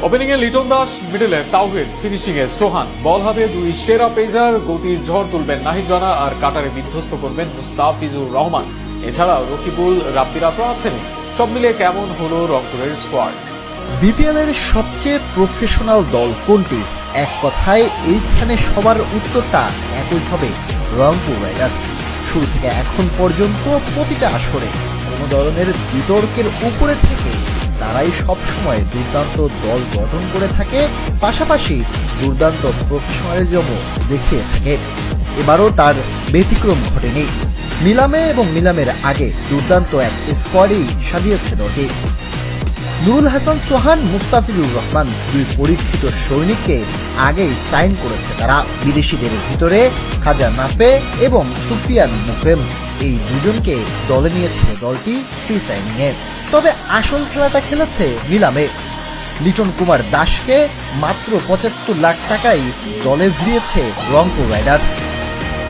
ওপেনিংয়ে লিটন দাস, মিডলে তাওহিদ, ফিনিশিংয়ে সোহান। বল হাতে দুই সেরা পেসার, গতির ঝড় তুলবেন নাহিদ রানা আর কাটারে বিধ্বস্ত করবেন মুস্তাফিজুর রহমান। এছাড়াও রকিবুল, রাব্বিরা তো আছেনই। সব মিলিয়ে কেমন হলো রংপুরের স্কোয়াড? বিপিএল এর সবচেয়ে প্রফেশনাল দল কোনটি? এক কথায় এইখানে সবার উত্তরটা একই হবে, রংপুর রাইডার্স। শুরু থেকে এখন পর্যন্ত প্রতিটা আসরে কোনো ধরনের বিতর্কের উপরে থেকে তারাই সবসময় দুর্দান্ত দল গঠন করে থাকে, পাশাপাশি দুর্দান্ত প্রফেশনালিজমও দেখিয়ে থাকে। এবারও তার ব্যতিক্রম ঘটেনি। নিলামে এবং নিলামের আগে দুর্দান্ত এক স্কোয়াডই সাজিয়েছে দলটি। নুরুল হাসান সোহান, মুস্তাফিজুর রহমান দুই পরীক্ষিত সৈনিককে আগেই সাইন করেছে তারা। বিদেশিদের ভিতরে খাজা নাফে এবং সুফিয়ান মুকেম, এই দুজনকে দলে নিয়েছে দলটি প্রি সাইনিংয়ে। তবে আসল খেলাটা খেলেছে নিলামে। লিটন কুমার দাসকে মাত্র ৭৫ লাখ টাকায় দলে ভিড়িয়েছে রংপুর রাইডার্স।